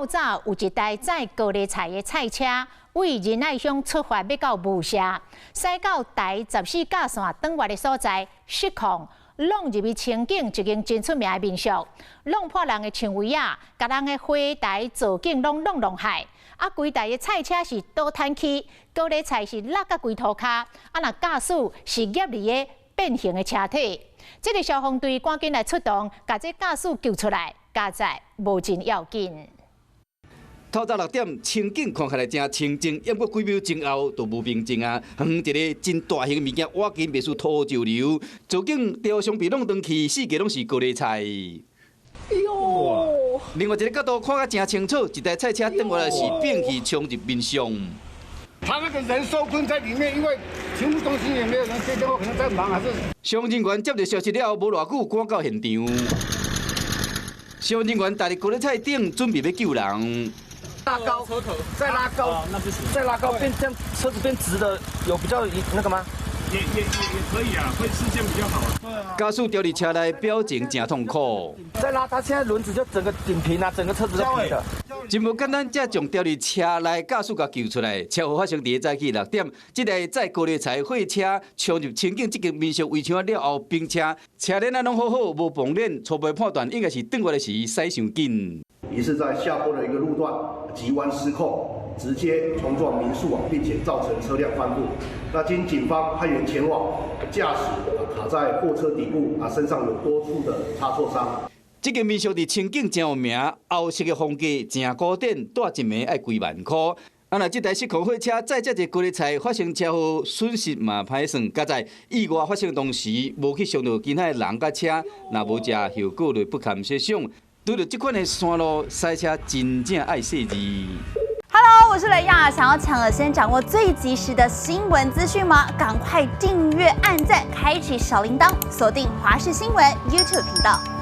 较早有一台载高丽菜的菜车，为仁爱乡出发要到雾社，驶到台14架线转弯的所在，失控，弄入去情景一间真出名的民宿，弄破人的墙围啊，甲人的花台造景拢弄害。啊，规台的菜车是倒摊起，高丽菜是落到规涂骹，啊，那驾驶是业里的变形的车体。这个消防队赶紧来出动，把这驾驶救出来，加载无真要紧。透早6点，情景看起来真清静，不过几秒钟后就无平静啊！一个真大型的物件挖进别墅土石流，造景雕像被弄断去，四界拢是高丽菜。哟！另外一个角度看甲真清楚，一台菜车转过来是变去冲入民宿。他那个人受困在里面，因为勤务中心也没有人接电话，可能在忙还是。消防人员接到消息了后，无偌久赶到现场。消防人员踏入高丽菜顶，准备要救人。拉高，再拉高，那不行，再拉高变这样，车子变直的，有比较那个吗？也可以啊，会视线比较好啊。对啊。驾驶掉入车内，表情真痛苦。再拉，他现在轮子就整个顶平啊，整个车子都平的。真无简单，才将掉入车内驾驶甲救出来。车祸发生伫早起6点，这台载高丽菜货车冲入情景这间民宿围墙了后，并且车链啊拢好好，无崩裂，初步判断应该是转过来时驶上紧。疑似在下坡的一个路段急弯失控，直接冲撞民宿并且造成车辆翻覆。那经警方派员前往，驾驶卡在货车底部，身上有多处的擦挫伤。这间民宿伫情景真有名，欧式的风格真古典，住一暝要几万块。那这台失控货车载这个高丽菜发生车祸，损失嘛歹算。加在意外发生当时，无去伤到其他人甲车，若无这后果就不堪设想。对着这款的山路塞车，真正爱细致。Hello， 我是雷亚，想要抢先掌握最及时的新闻资讯吗？赶快订阅、按赞、开启小铃铛，锁定华视新闻 YouTube 频道。